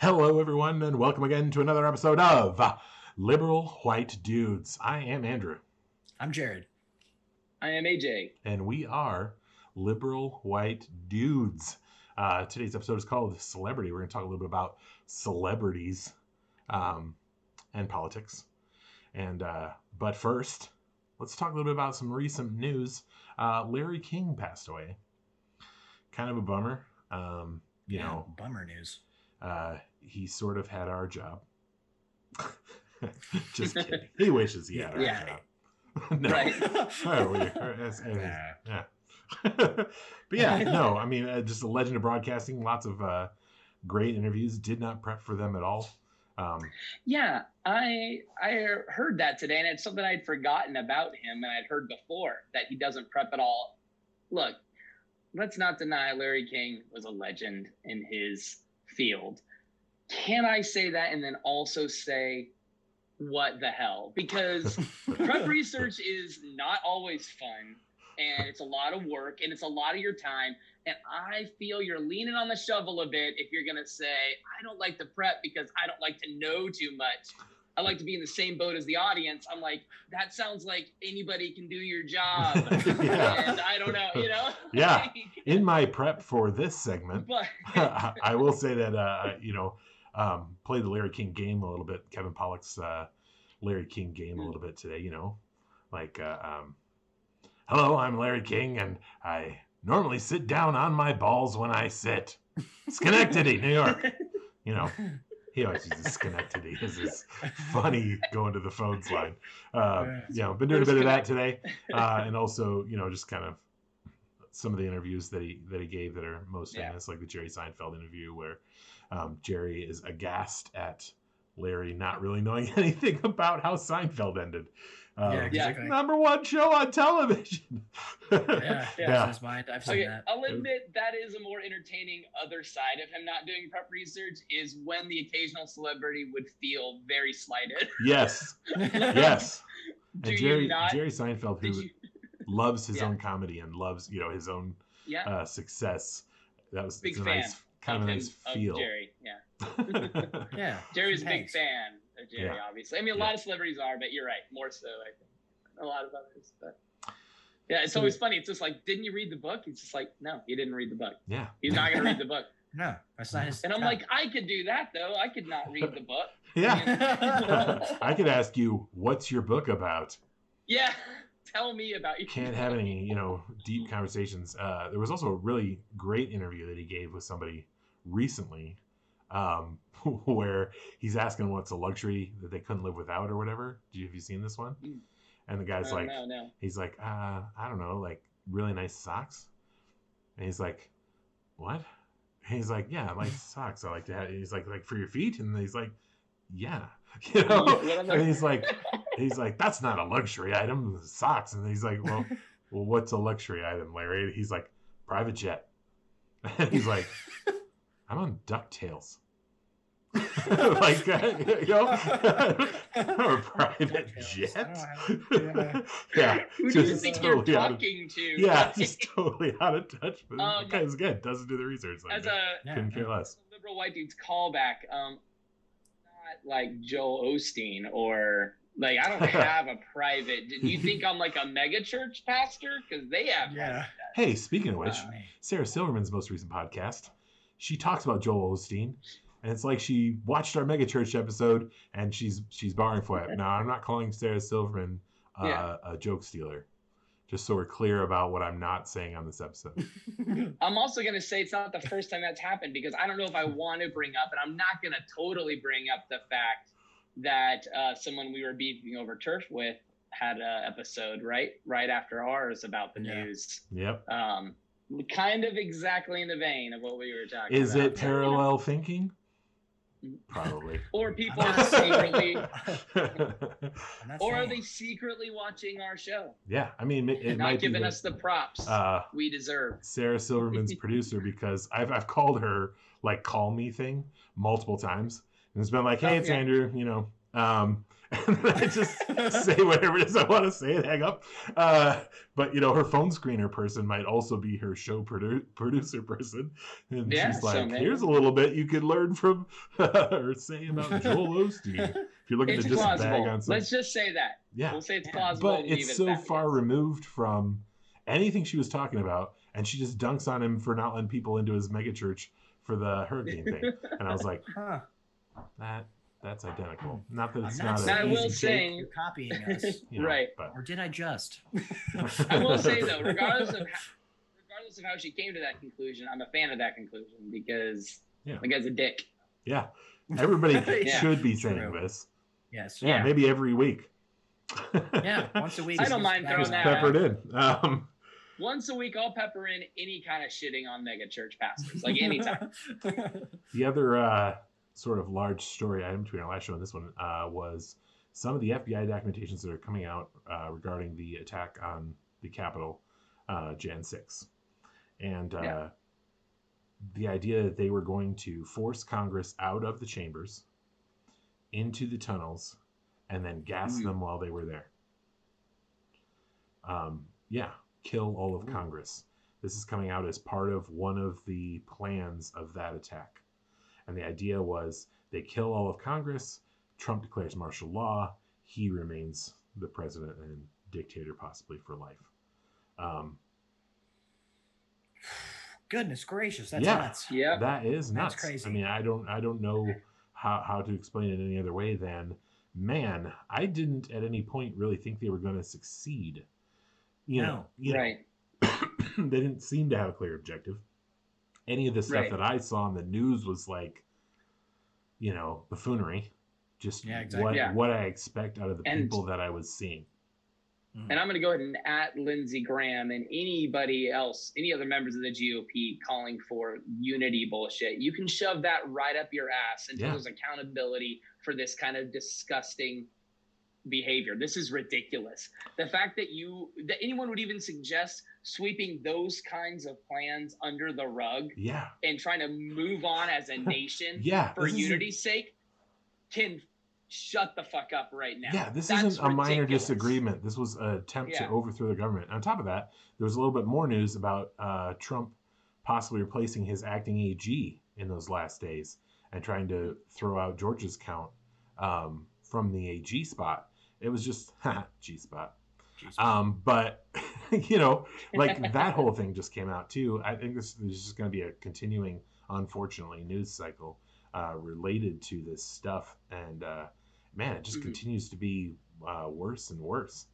Hello, everyone, and welcome again to another episode of Liberal White Dudes. I am Andrew. I'm Jared. I am AJ. And we are Liberal White Dudes. Today's episode is called Celebrity. We're going to talk a little bit about celebrities and politics. But first, let's talk a little bit about some recent news. Larry King passed away. Kind of a bummer. Bummer news. He sort of had our job. Just kidding. He wishes he had our job. No. Right. Yeah. But yeah, no, I mean, just a legend of broadcasting. Lots of great interviews. Did not prep for them at all. Yeah, I heard that today, and it's something I'd forgotten about him, and I'd heard before that he doesn't prep at all. Look, let's not deny Larry King was a legend in his field. Can I say that and then also say, what the hell? Because prep research is not always fun, and it's a lot of work, and it's a lot of your time. And I feel you're leaning on the shovel a bit if you're going to say, I don't like to prep because I don't like to know too much. I like to be in the same boat as the audience. I'm like, that sounds like anybody can do your job. Yeah. And I don't know, Yeah. In my prep for this segment, I will say that, play the Larry King game a little bit. Kevin Pollak's Larry King game a little bit today, hello, I'm Larry King, and I normally sit down on my balls when I sit. Schenectady, New York. He always uses Schenectady as his funny going to the phones line. Been doing a bit of that today. And also, just kind of some of the interviews that he gave that are most famous, like the Jerry Seinfeld interview where Jerry is aghast at Larry not really knowing anything about how Seinfeld ended. Number one show on television. His mind. I've seen that. I'll admit that is a more entertaining other side of him not doing prep research is when the occasional celebrity would feel very slighted. Yes. Yes. And Jerry Jerry Seinfeld, who loves his own comedy and loves, his own success. That was big fan. Nice, kind of a nice feel. Of Jerry, Jerry's a big fan of Jerry, obviously. I mean, a lot of celebrities are, but you're right, more so, I think. A lot of others, but yeah, it's always funny. It's just like, didn't you read the book? It's just like, no, he didn't read the book. Yeah, he's not going to read the book. No, that's not his. And I'm like, I could do that though. I could not read the book. Yeah, I could ask you, what's your book about? Yeah, tell me about you. Can't have any, deep conversations. There was also a really great interview that he gave with somebody recently, where he's asking what's a luxury that they couldn't live without or whatever. Have you seen this one? And the guy's like, no. He's like, I don't know, like really nice socks. And he's like, what? And he's like, yeah, I like socks. I like to have. He's like for your feet. And he's like, yeah, And he's like, that's not a luxury item, socks. And he's like, well, what's a luxury item, Larry? He's like, private jet. And he's like, I'm on DuckTales. Like, or private jet. Who do you think you're talking to? Yeah, just totally out of touch. But guy's again doesn't do the research. Like as couldn't care less. Liberal white dude's callback. Not like Joel Osteen or like I don't have a private. Do you think I'm like a mega church pastor? Because they have. Yeah. Hey, speaking of which, Sarah Silverman's most recent podcast, she talks about Joel Osteen. And it's like she watched our megachurch episode and she's barring for it. Now, I'm not calling Sarah Silverman a joke stealer, just so we're clear about what I'm not saying on this episode. I'm also going to say it's not the first time that's happened because I don't know if I want to bring up, and I'm not going to totally bring up the fact that someone we were beefing over turf with had an episode right after ours about the news. Yep. Kind of exactly in the vein of what we were talking about. Is it parallel thinking? Probably. Or people are secretly, or are they secretly watching our show? Yeah, I mean, it not might giving be us the props we deserve. Sarah Silverman's producer, because I've called her like call me thing multiple times, and it's been like, hey, it's Andrew. And then I just say whatever it is I want to say and hang up. But her phone screener person might also be her show producer person, and she's like, "Here's a little bit you could learn from or say about Joel Osteen if you're looking to just bag on something." Let's just say that. Yeah, we'll say it's plausible. But it's so far removed from anything she was talking about, and she just dunks on him for not letting people into his megachurch for the hurricane thing, and I was like, "Huh, that's identical." Not that it's not. I will say you're copying us, right? But, or did I just? I will say though, regardless of how she came to that conclusion, I'm a fan of that conclusion because the guy's a dick. Yeah, everybody should be saying this. Yes. Yeah, maybe every week. Yeah, once a week. I don't mind throwing that peppered in. Once a week, I'll pepper in any kind of shitting on megachurch pastors, like anytime. The other sort of large story item between our last show and this one was some of the FBI documentations that are coming out regarding the attack on the Capitol, Jan 6. And the idea that they were going to force Congress out of the chambers, into the tunnels, and then gas them while they were there. Kill all of Congress. This is coming out as part of one of the plans of that attack. And the idea was they kill all of Congress, Trump declares martial law, he remains the president and dictator possibly for life. Goodness gracious, that's nuts. Yeah, that is nuts. That's crazy. I mean, I don't know how to explain it any other way than, man, I didn't at any point really think they were going to succeed. You know, they didn't seem to have a clear objective. Any of the stuff that I saw in the news was like, buffoonery. Just what I expect out of the people that I was seeing. And I'm going to go ahead and at Lindsey Graham and anybody else, any other members of the GOP calling for unity bullshit. You can shove that right up your ass until there's accountability for this kind of disgusting behavior. This is ridiculous. The fact that anyone would even suggest sweeping those kinds of plans under the rug and trying to move on as a nation for unity's sake can shut the fuck up right now. Yeah, this isn't a minor disagreement. This was an attempt to overthrow the government. On top of that, there was a little bit more news about Trump possibly replacing his acting AG in those last days and trying to throw out Georgia's count from the AG spot. It was just G-spot. But like that whole thing just came out too. I think this is just going to be a continuing, unfortunately, news cycle related to this stuff, and man, it just continues to be worse and worse.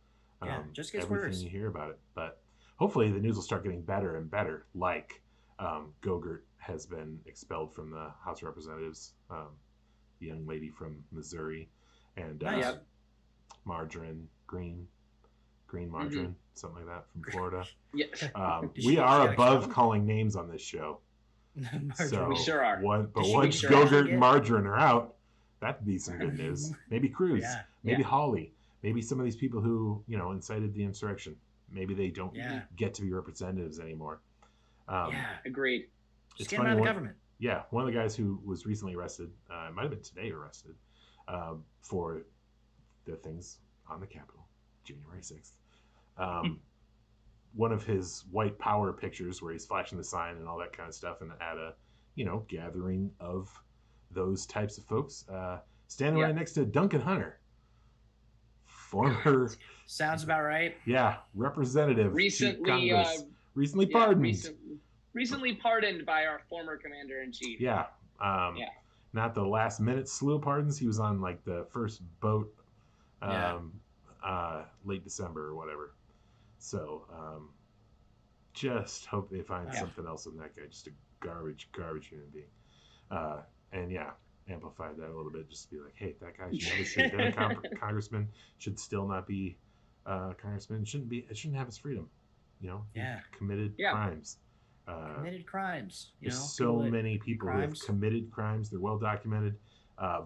Just gets everything worse. You hear about it, but hopefully the news will start getting better and better. Like Gogurt has been expelled from the House of Representatives, the young lady from Missouri, and Margarine, green margarine, something like that from Florida. We are above calling names on this show. So we sure are. Once Gogurt and Margarine are out, that'd be some good news. Maybe Cruz, maybe Hawley, maybe some of these people who incited the insurrection. Maybe they don't get to be representatives anymore. Agreed. Just get them out of government. Yeah, one of the guys who was recently arrested, might have been today arrested, for the things on the Capitol, January 6th. One of his white power pictures where he's flashing the sign and all that kind of stuff, and at a gathering of those types of folks, standing right next to Duncan Hunter, former sounds about right. Yeah, representative recently pardoned. Recently pardoned by our former commander-in-chief. Not the last minute slew of pardons. He was on like the first boat late December or whatever. So just hope they find something else in that guy. Just a garbage human being. And amplify that a little bit, just to be like, hey, that guy should have been a congressman, should still not be congressman, shouldn't have his freedom. Committed crimes. Committed crimes. There's so many people who have committed crimes. They're well documented.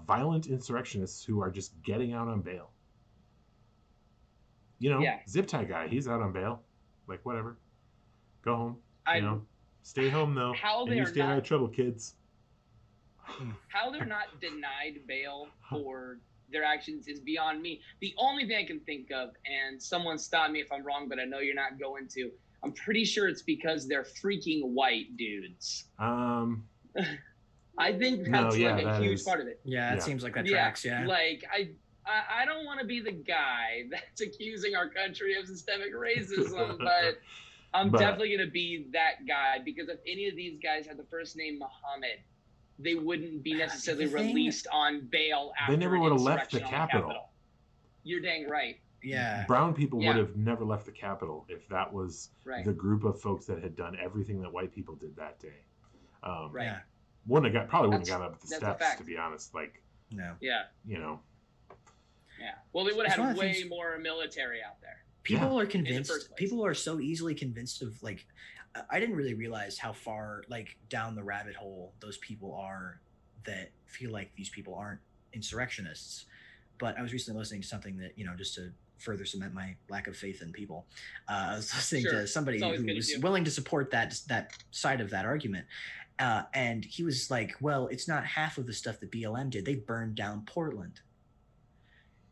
Violent insurrectionists who are just getting out on bail. Zip tie guy, he's out on bail. Like, whatever. Go home. Stay home though. And you stay out of trouble, kids. How they're not denied bail for their actions is beyond me. The only thing I can think of, and someone stop me if I'm wrong, but I know you're not going to. I'm pretty sure it's because they're freaking white dudes. I think that's a huge part of it. Yeah, it seems like that tracks. Yeah, like I don't want to be the guy that's accusing our country of systemic racism, but I'm definitely going to be that guy, because if any of these guys had the first name Muhammad, they wouldn't be necessarily released on bail after they never would have left the Capitol. Capitol. You're dang right. Yeah. Brown people would have never left the Capitol if that was right. the group of folks that had done everything that white people did that day. Right. Wouldn't have got up the steps, to be honest. Like, no. Yeah. You know. Yeah. Well, they would have had way more military out there. People are convinced. People are so easily convinced of, like, I didn't really realize how far, like, down the rabbit hole those people are that feel like these people aren't insurrectionists. But I was recently listening to something that, you know, just to further cement my lack of faith in people, I was listening to somebody who was willing to support that side of that argument. And he was like, well, it's not half of the stuff that BLM did. They burned down Portland.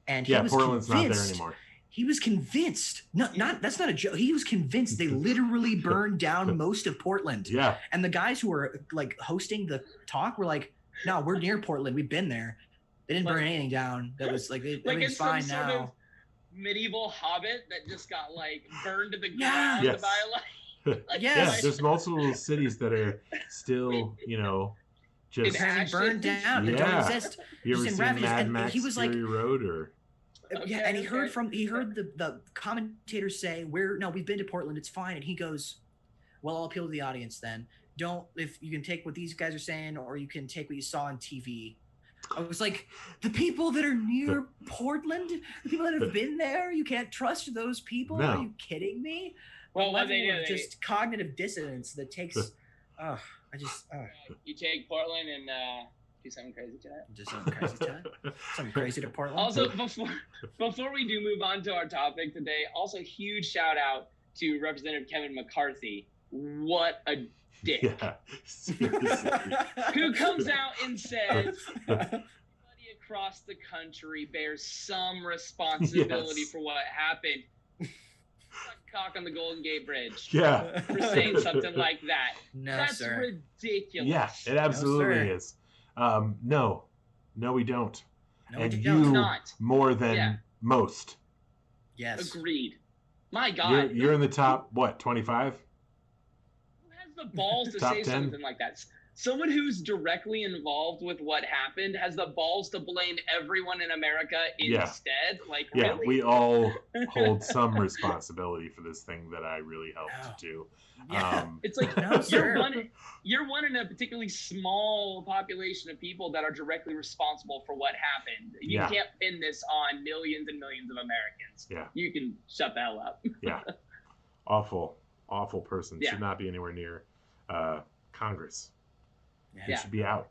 And he was Portland's not there anymore. He was convinced. Not that's not a joke. He was convinced they literally burned down most of Portland. Yeah. And the guys who were, like, hosting the talk were like, no, we're near Portland. We've been there. They didn't burn anything down. That was like, everything's fine now. Sort of medieval hobbit that just got, like, burned to the ground by, like, there's multiple cities that are still, you know, just burned down. They don't exist. You ever seen Mad Max Fury Road? Or and he heard the commentators say, we've been to Portland, it's fine. And he goes, well, I'll appeal to the audience then. If you can take what these guys are saying, or you can take what you saw on TV. I was like, the people that are near Portland, the people that have been there, you can't trust those people? No. Are you kidding me? Well, what they do, just cognitive dissonance that takes. You take Portland and do something crazy to it. Do something crazy to it. Something crazy to Portland. Also, before we do move on to our topic today, also huge shout out to Representative Kevin McCarthy. What a dick. Yeah, who comes out and says everybody across the country bears some responsibility for what happened. Cock on the Golden Gate Bridge. Yeah. For saying something like that. No, that's sir. ridiculous. Yeah, it absolutely is. No, we don't. No, and we you not. More than most. Yes. Agreed. My God. You're in the top, 25? Who has the balls to say 10? something like that? Someone who's directly involved with what happened has the balls to blame everyone in America instead. Like, really? We all hold some responsibility for this thing that I really helped to do. Yeah. It's like you're one in a particularly small population of people that are directly responsible for what happened. You can't pin this on millions and millions of Americans. Yeah. You can shut the hell up. Yeah. Awful person. Should not be anywhere near Congress. He should be out.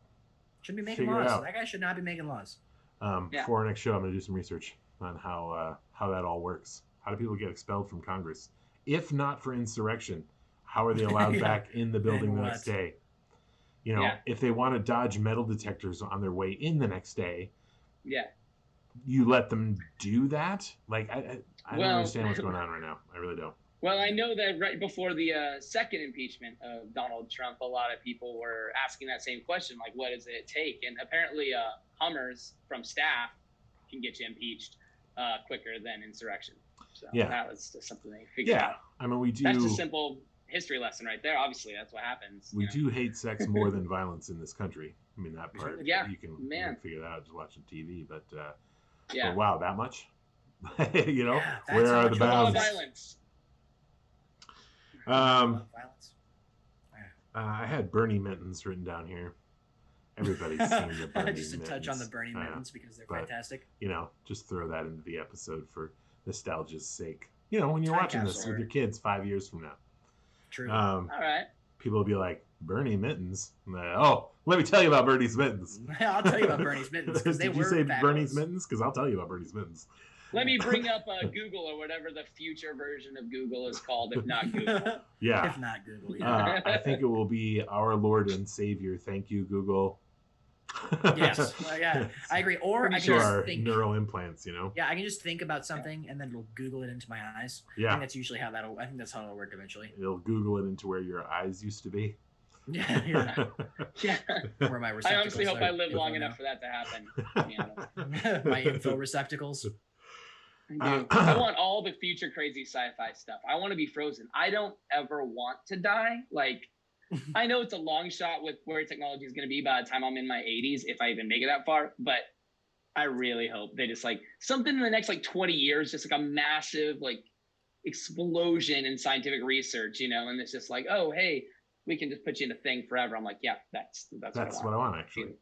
Shouldn't be making laws. That guy should not be making laws. For our next show, I'm going to do some research on how that all works. How do people get expelled from Congress? If not for insurrection, how are they allowed back in the building the next day? You know, if they want to dodge metal detectors on their way in the next day, you let them do that? Like, I don't understand what's going on right now. I really don't. Well, I know that right before the second impeachment of Donald Trump, a lot of people were asking that same question, like, what does it take? And apparently Hummers from staff can get you impeached quicker than insurrection. So that was just something they figured out. I mean, we do. That's a simple history lesson right there. Obviously, that's what happens. We do hate sex more than violence in this country. I mean, that part, you can figure that out just watching TV. But, but wow, that much? You know, where are the bounds? Violence. I had Bernie mittens written down here. Everybody's seen the Bernie just mittens. To touch on the Bernie mittens because they're fantastic. You know, just throw that into the episode for nostalgia's sake. You know, when you're watching this with your kids 5 years from now. True. All right. People will be like, Bernie mittens? Oh, let me tell you about Bernie's mittens. I'll tell you about Bernie's mittens. Did you say Bernie's mittens? Because I'll tell you about Bernie's mittens. Let me bring up Google or whatever the future version of Google is called, if not Google. If not Google, I think it will be our Lord and Savior. Thank you, Google. Yes. Yeah, I agree. Or Pretty I can To sure. just our think. neural implants, you know? Yeah, I can just think about something and then it'll Google it into my eyes. I Yeah. think that's usually how that'll. I think that's how it'll work eventually. It'll Google it into where your eyes used to be. Yeah, yeah. Yeah. Where my I receptacles honestly hope are I live long now. enough for that to happen. To be honest. My info receptacles. I do. I want all the future crazy sci-fi stuff. I want to be frozen. I don't ever want to die. Like, I know it's a long shot with where technology is going to be by the time I'm in my 80s, if I even make it that far. But I really hope they just like something in the next like 20 years, just like a massive like explosion in scientific research, you know. And it's just like, oh, hey, we can just put you in a thing forever. I'm like, yeah, that's What I want, actually.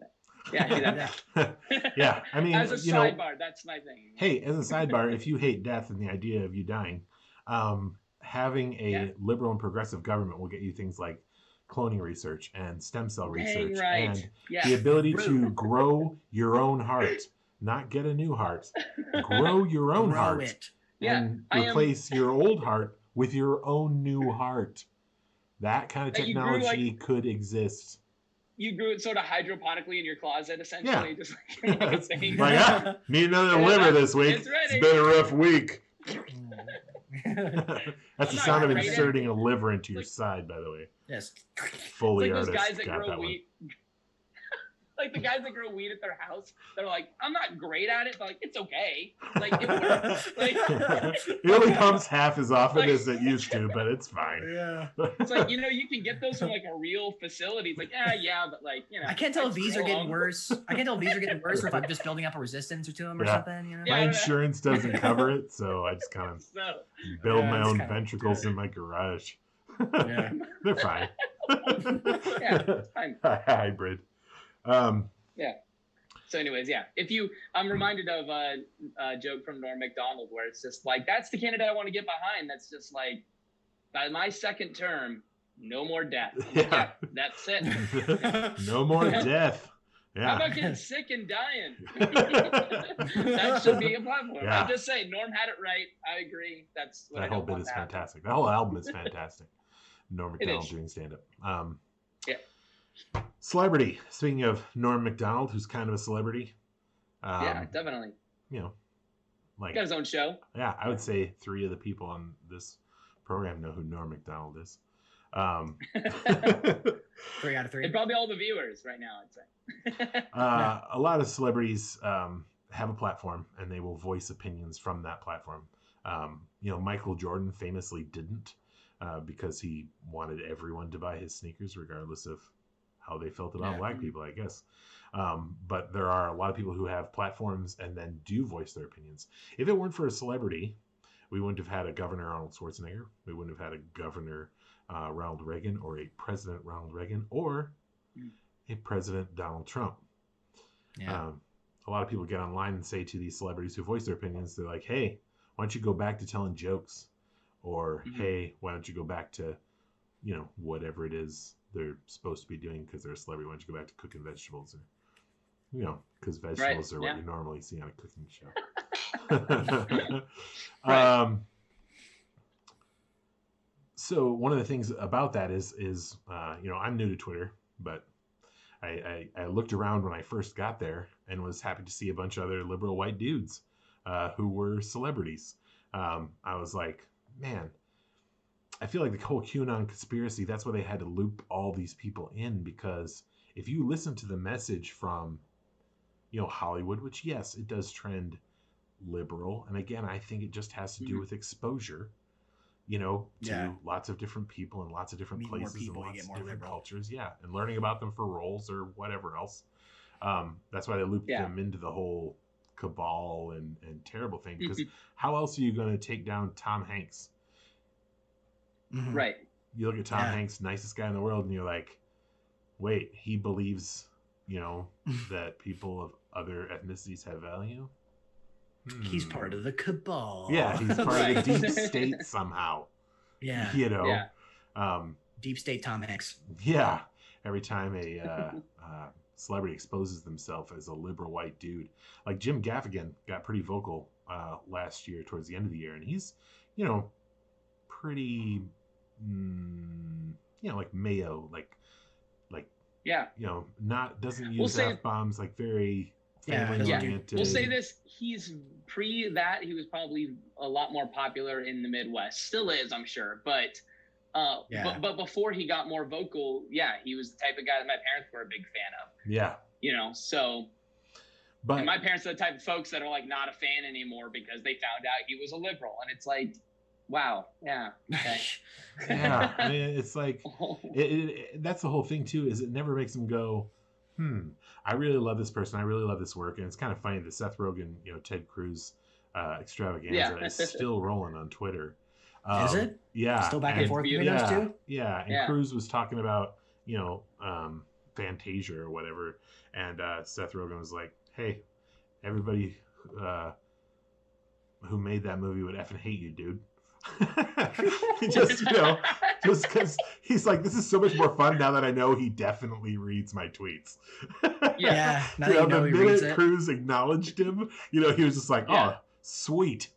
Yeah, do that. Yeah, I mean, as a sidebar, that's my thing. Hey, as a sidebar, if you hate death and the idea of you dying, having a liberal and progressive government will get you things like cloning research and stem cell research and the ability to grow your own heart, not get a new heart, grow your own heart and replace your old heart with your own new heart. That kind of technology could exist. You grew it sort of hydroponically in your closet, essentially. Yeah. Just like thing. Need another liver this week. It's been a rough week. That's the sound of inserting a liver into your side, by the way. Yes. Fully like artist. Those guys that got grow weed. Like the guys that grow weed at their house, they're like, I'm not great at it, but like it's okay. Like it works. Like, it only comes half as often as it used to, but it's fine. Yeah. It's like, you know, you can get those from like a real facility. It's like, yeah, but like, you know. I can't tell if these are getting worse. I can't tell if these are getting worse or if I'm just building up a resistance to them or something. You know? My insurance doesn't cover it, so I just kind of build my own ventricles in my garage. Yeah. They're fine. Yeah, it's fine. Hybrid. Yeah. So anyways, yeah. I'm reminded of a joke from Norm Macdonald where it's just like, that's the candidate I want to get behind. That's just like, by my second term, no more death. Yeah, that's it. No more death. Yeah. How about getting sick and dying? That should be a platform. Yeah. I'm just saying, Norm had it right. I agree. That's what that whole bit is fantastic. That whole album is fantastic. Norm Macdonald doing stand-up. Yeah. Celebrity. Speaking of Norm Macdonald, who's kind of a celebrity. Yeah, definitely. You know, like got his own show. Yeah, I would say 3 of the people on this program know who Norm Macdonald is. 3 out of 3. And probably all the viewers right now, I'd say. A lot of celebrities have a platform and they will voice opinions from that platform. You know, Michael Jordan famously didn't because he wanted everyone to buy his sneakers regardless of how they felt about black people, I guess. But there are a lot of people who have platforms and then do voice their opinions. If it weren't for a celebrity, we wouldn't have had a Governor Arnold Schwarzenegger. We wouldn't have had a Governor Ronald Reagan or a President Ronald Reagan or a President Donald Trump. Yeah. A lot of people get online and say to these celebrities who voice their opinions, they're like, hey, why don't you go back to telling jokes? Or, hey, why don't you go back to, you know, whatever it is they're supposed to be doing because they're a celebrity. Why don't you go back to cooking vegetables? Or, you know, because vegetables are what you normally see on a cooking show. So one of the things about that is you know, I'm new to Twitter, but I looked around when I first got there and was happy to see a bunch of other liberal white dudes who were celebrities. I was like, man, I feel like the whole QAnon conspiracy, that's why they had to loop all these people in, because if you listen to the message from, you know, Hollywood, which, yes, it does trend liberal. And again, I think it just has to do with exposure, you know, to lots of different people and lots of different places and lots of different cultures. Yeah. And learning about them for roles or whatever else. That's why they looped them into the whole cabal and terrible thing, because how else are you going to take down Tom Hanks? Right. You look at Tom Hanks, nicest guy in the world, and you're like, wait, he believes, you know, that people of other ethnicities have value? He's part of the cabal. Yeah, he's part of the deep state somehow. Yeah. You know? Deep state Tom Hanks. Yeah. Every time a celebrity exposes themselves as a liberal white dude. Like Jim Gaffigan got pretty vocal last year towards the end of the year, and he's, you know, pretty, you know, like Mayo, like Yeah. Doesn't use F-bombs, like very family oriented. We'll say this: he's pre that he was probably a lot more popular in the Midwest. Still is, I'm sure, but before he got more vocal, he was the type of guy that my parents were a big fan of. Yeah. So. And my parents are the type of folks that are like not a fan anymore because they found out he was a liberal, and it's like, wow, yeah, okay. Yeah, I mean, it's like that's the whole thing too. Is it never makes them go, I really love this person, I really love this work, and it's kind of funny that Seth Rogen, Ted Cruz extravaganza is still rolling on Twitter. Is it? Yeah, still back and forth between those two. Yeah, and Cruz was talking about Fantasia or whatever, and Seth Rogen was like, hey, everybody who made that movie would effing hate you, dude. just because he's like, this is so much more fun now that I know he definitely reads my tweets. Now the minute Cruz acknowledged him, he was just like, oh, sweet.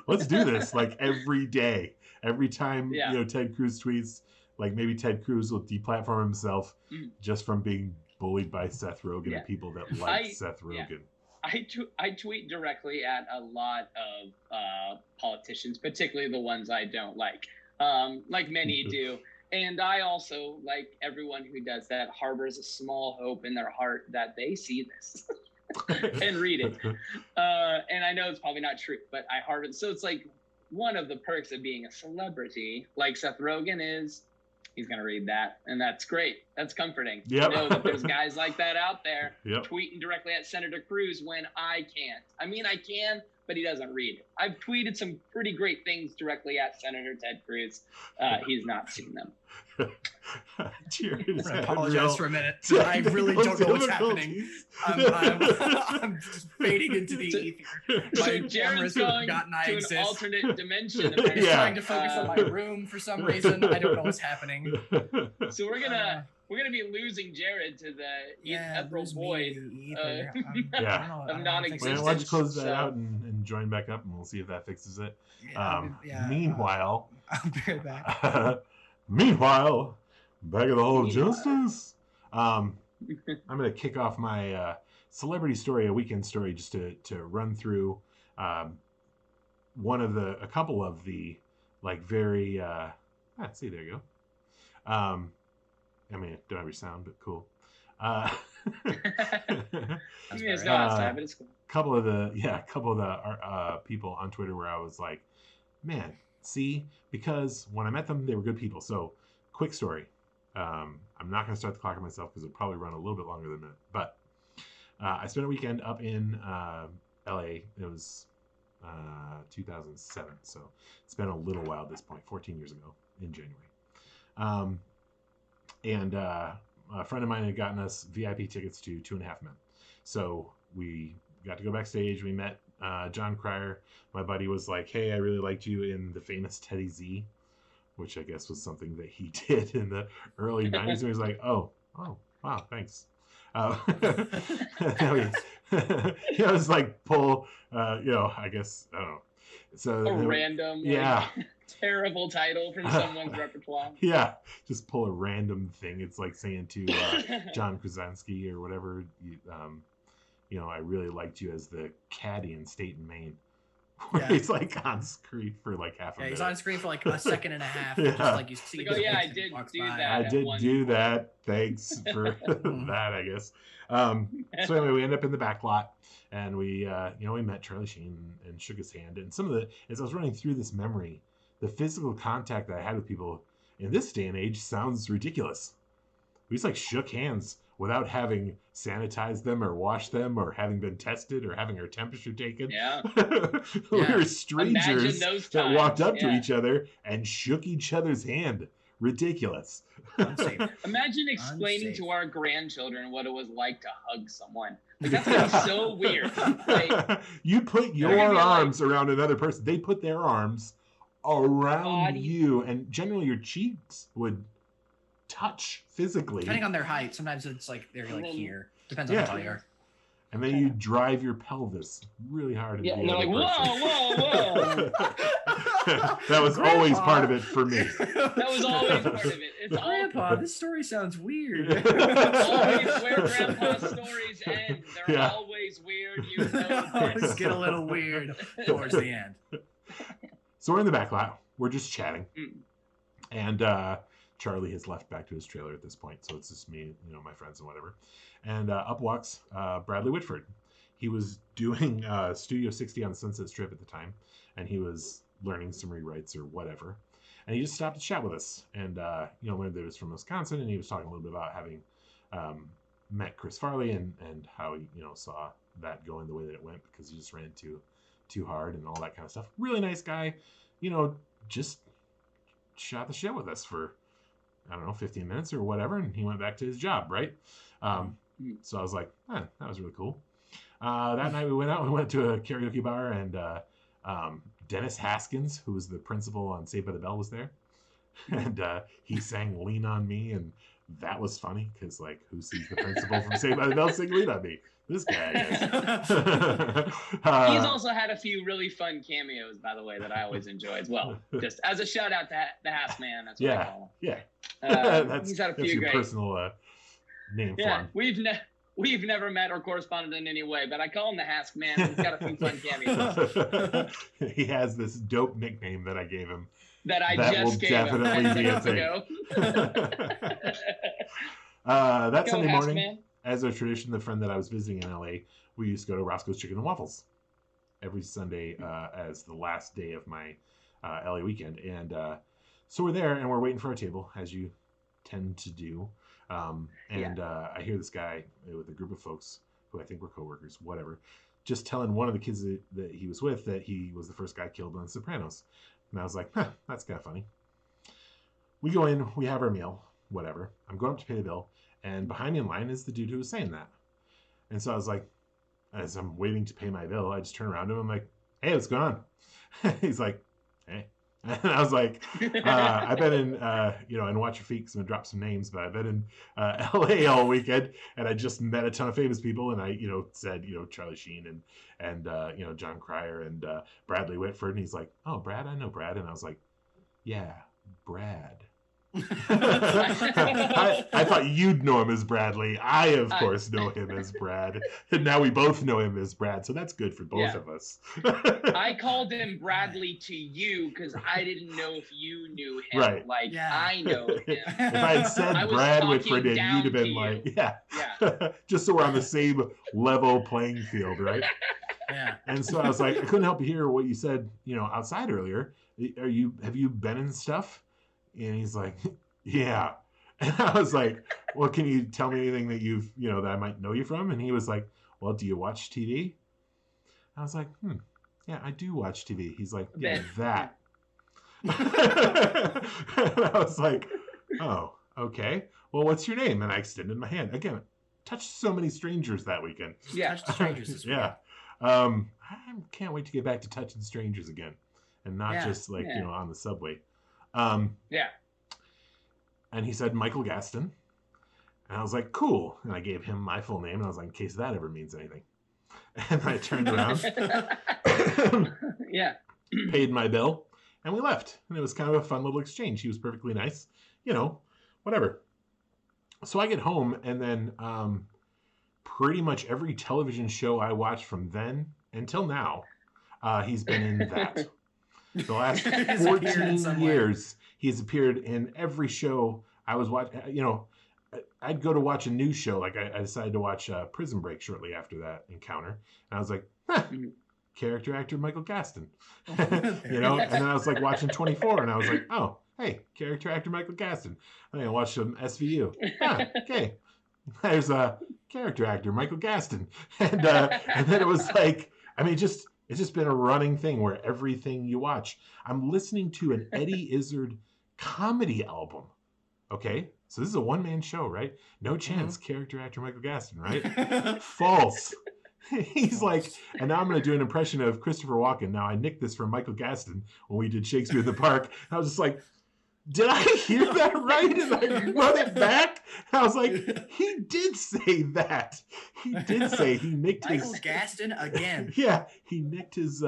Let's do this like every day. Every time Ted Cruz tweets, like maybe Ted Cruz will deplatform himself just from being bullied by Seth Rogen and people that like Seth Rogen. I tweet directly at a lot of politicians, particularly the ones I don't like many do. And I also, like everyone who does that, harbors a small hope in their heart that they see this and read it. And I know it's probably not true, but I harbor. So it's like one of the perks of being a celebrity, like Seth Rogen is, he's going to read that. And that's great. That's comforting to know that there's guys like that out there tweeting directly at Senator Cruz when I can't. I mean, I can, but he doesn't read it. I've tweeted some pretty great things directly at Senator Ted Cruz. He's not seen them. Jared is I apologize for a minute. I really don't know what's happening. I'm just fading into the ether. So Jared's going to an alternate dimension. I'm trying to focus on my room for some reason. I don't know what's happening. So we're gonna be losing Jared to the ethereal void of non-existence. Why don't you close that out and join back up, and we'll see if that fixes it. Meanwhile, I'll be right back. Meanwhile, back at the Hall of Justice, I'm going to kick off my celebrity story, a weekend story, just to run through a couple of the like very. See, there you go. I mean, don't have your sound, but cool. It's not outside, but it's cool. Couple of the people on Twitter where I was like, man, see, because when I met them, they were good people. So, quick story. I'm not going to start the clock on myself because it'll probably run a little bit longer than a minute. But I spent a weekend up in LA. It was 2007, so it's been a little while at this point. 14 years ago in January. And a friend of mine had gotten us VIP tickets to 2.5 Men. So we got to go backstage. We met John Cryer. My buddy was like, hey, I really liked you in the famous Teddy Z, which I guess was something that he did in the early 90s. And he was like, oh, wow, thanks. He was like, pull, I guess, I don't know. So random, terrible title from someone's repertoire. Yeah, just pull a random thing. It's like saying to John Krasinski or whatever, I really liked you as the caddy in State and Maine. He's like on screen for like half a minute. He's on screen for like a second and a half. Just like you see. Like, I did do that. I did do that. Thanks for that, I guess. So anyway, we end up in the back lot, and we met Charlie Sheen and shook his hand. And as I was running through this memory, the physical contact that I had with people in this day and age sounds ridiculous. We just like shook hands without having sanitized them or washed them or having been tested or having our temperature taken. Yeah. We were strangers that walked up to each other and shook each other's hand. Ridiculous. Unsafe. Imagine explaining to our grandchildren what it was like to hug someone. Like, that's gonna be so weird. Like, you put your arms around another person. They put their arms around you, and generally your cheeks would touch physically. Depending on their height, sometimes it's like they're like here. Depends on how tall you are. And then you drive your pelvis really hard. And they're like, whoa. That was always part of it for me. That was always part of it. It's Grandpa, this story sounds weird. always where Grandpa's stories end. They're always weird. You know Always this. get a little weird towards the end. So we're in the back lot. We're just chatting. Mm. And Charlie has left back to his trailer at this point. So it's just me, my friends and whatever. And up walks Bradley Whitford. He was doing Studio 60 on Sunset Strip at the time. And he was learning some rewrites or whatever. And he just stopped to chat with us. And, learned that he was from Wisconsin. And he was talking a little bit about having met Chris Farley and how he, saw that going the way that it went because he just ran too hard and all that kind of stuff. Really nice guy. Just shot the shit with us for, 15 minutes or whatever. And he went back to his job, right? So I was like, that was really cool. That night we went out. We went to a karaoke bar and Dennis Haskins, who was the principal on Saved by the Bell, was there. And he sang Lean on Me. And that was funny because, who sees the principal from Saved by the Bell sing Lean on Me? This guy, I guess. He's also had a few really fun cameos, by the way, that I always enjoy as well. Just as a shout out to the Hask Man, that's what I call him. Yeah. He's had a few that's your great personal name for him. We've never met or corresponded in any way, but I call him the Hask Man. He's got a few fun cameos. He has this dope nickname that I gave him. That I just gave him 10 minutes ago. That Sunday Hask morning, Man. as a tradition, the friend that I was visiting in LA, we used to go to Roscoe's Chicken and Waffles every Sunday as the last day of my LA weekend. And so we're there and we're waiting for our table, as you tend to do. I hear this guy with a group of folks who I think were coworkers, whatever, just telling one of the kids that he was with that he was the first guy killed on Sopranos. And I was like, that's kind of funny. We go in, we have our meal, whatever. I'm going up to pay the bill. And behind me in line is the dude who was saying that. And so I was like, as I'm waiting to pay my bill, I just turn around to him. I'm like, hey, what's going on? He's like, hey. And I was like, I've been in, and watch your feet because I'm going to drop some names, but I've been in LA all weekend and I just met a ton of famous people. And I, said, Charlie Sheen and John Cryer and Bradley Whitford. And he's like, oh, Brad, I know Brad. And I was like, yeah, Brad. I thought you'd know him as Bradley. I, of course, know him as Brad. And now we both know him as Brad. So that's good for both of us. I called him Bradley to you because I didn't know if you knew him. Right. I know him. If I had said Brad Whitford, you'd have been like, yeah. Just so we're on the same level playing field, right? Yeah. And so I was like, I couldn't help but hear what you said, outside earlier. Have you been in stuff? And he's like, yeah. And I was like, well, can you tell me anything that you've, that I might know you from? And he was like, well, do you watch TV? I was like, yeah, I do watch TV. He's like, yeah, that. And I was like, oh, okay. Well, what's your name? And I extended my hand. Again, touched so many strangers that weekend. Yeah. Touched strangers this weekend. Yeah. I can't wait to get back to touching strangers again. And not just on the subway. And he said Michael Gaston. And I was like, cool. And I gave him my full name. And I was like, in case that ever means anything. And I turned around. Paid my bill. And we left. And it was kind of a fun little exchange. He was perfectly nice. Whatever. So I get home. And then pretty much every television show I watched from then until now, he's been in that. The last 14 years, he's appeared in every show I was watching. I'd go to watch a news show. Like I decided to watch Prison Break shortly after that encounter. And I was like, character actor Michael Gaston. And then I was like watching 24 and I was like, oh, hey, character actor Michael Gaston. And I watched some SVU. Okay. There's a character actor Michael Gaston. And then it was like, it's just been a running thing where everything you watch. I'm listening to an Eddie Izzard comedy album. Okay? So this is a one-man show, right? No chance, character actor Michael Gaston, right? False. He's like, and now I'm going to do an impression of Christopher Walken. Now, I nicked this from Michael Gaston when we did Shakespeare in the Park. I was just like, did I hear that right? And I run it back. I was like, he did say that. He did say he nicked Michael Gaston again. Yeah, he nicked his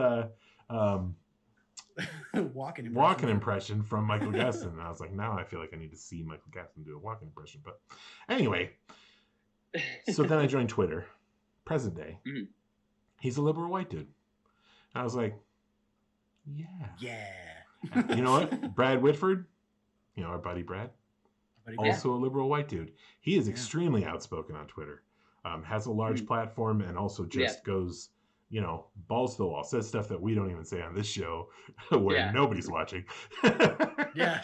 Walking impression from Michael Gaston. And I was like, now I feel like I need to see Michael Gaston do a walking impression. But anyway, so then I joined Twitter, present day. Mhm. He's a liberal white dude. And I was like, yeah. Yeah. You know what? Brad Whitford, our buddy Brad, also a liberal white dude. He is extremely outspoken on Twitter, has a large platform, and also just goes, balls to the wall, says stuff that we don't even say on this show where nobody's watching. Yeah.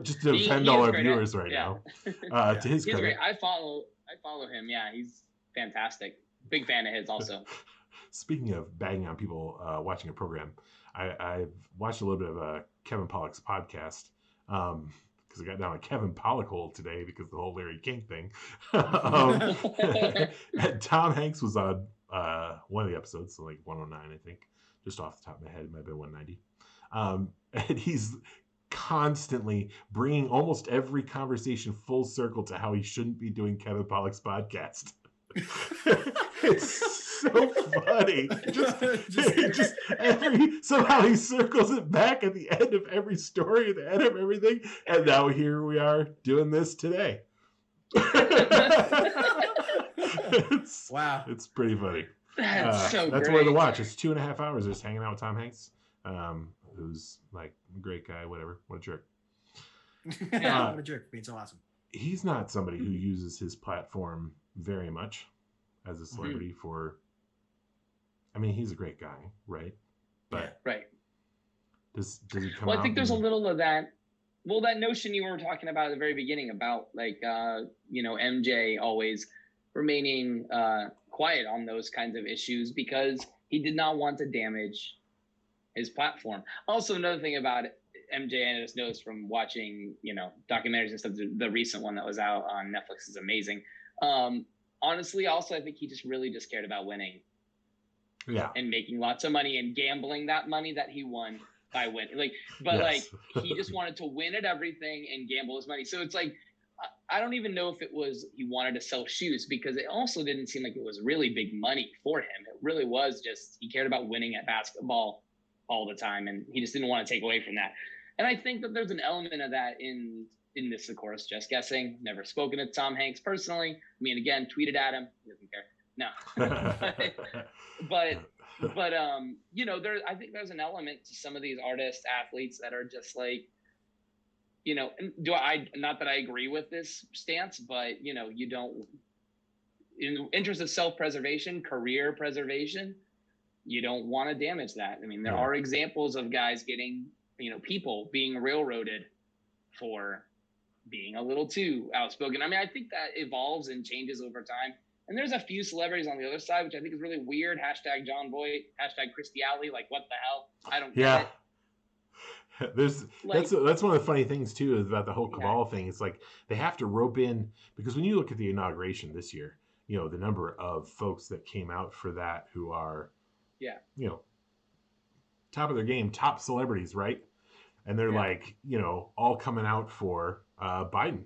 Just to offend all our viewers right now. To his he's credit. great. I follow him. Yeah, he's fantastic. Big fan of his also. Speaking of bagging on people watching a program, I've watched a little bit of Kevin Pollak's podcast because I got down a Kevin Pollak hole today because of the whole Larry King thing. And Tom Hanks was on one of the episodes, so like 109, I think, just off the top of my head. It might have been 190. And he's constantly bringing almost every conversation full circle to how he shouldn't be doing Kevin Pollak's podcast. It's so funny. Just somehow he circles it back at the end of every story, at the end of everything, and now here we are doing this today. Wow, it's pretty funny. That's that's worth a watch. It's 2.5 hours just hanging out with Tom Hanks, who's like a great guy. Whatever, what a jerk. What a jerk, being so awesome. He's not somebody who uses his platform very much as a celebrity for. I mean, he's a great guy, right? But does he come out? I think there's a little of that. Well, that notion you were talking about at the very beginning about like MJ always remaining quiet on those kinds of issues because he did not want to damage his platform. Also, another thing about MJ, I just noticed from watching documentaries and stuff, the recent one that was out on Netflix is amazing. Honestly, also I think he really just cared about winning. Yeah. And making lots of money and gambling that money that he won by winning. He just wanted to win at everything and gamble his money. So it's like, I don't even know if it was he wanted to sell shoes because it also didn't seem like it was really big money for him. It really was just he cared about winning at basketball all the time and he just didn't want to take away from that. And I think that there's an element of that in this, of course, just guessing. Never spoken to Tom Hanks personally. I mean, again, tweeted at him. He doesn't care. No. but I think there's an element to some of these artists, athletes that are just like, not that I agree with this stance, but you don't, in the interest of self-preservation, career preservation, you don't want to damage that. I mean, there are examples of guys getting, people being railroaded for being a little too outspoken. I mean, I think that evolves and changes over time. And there's a few celebrities on the other side, which I think is really weird. # John Voight, # Christy Alley. Like, what the hell? I don't get it. That's one of the funny things too is about the whole cabal thing. It's like they have to rope in because when you look at the inauguration this year, the number of folks that came out for that who are, top of their game, top celebrities, right? And they're like, all coming out for Biden,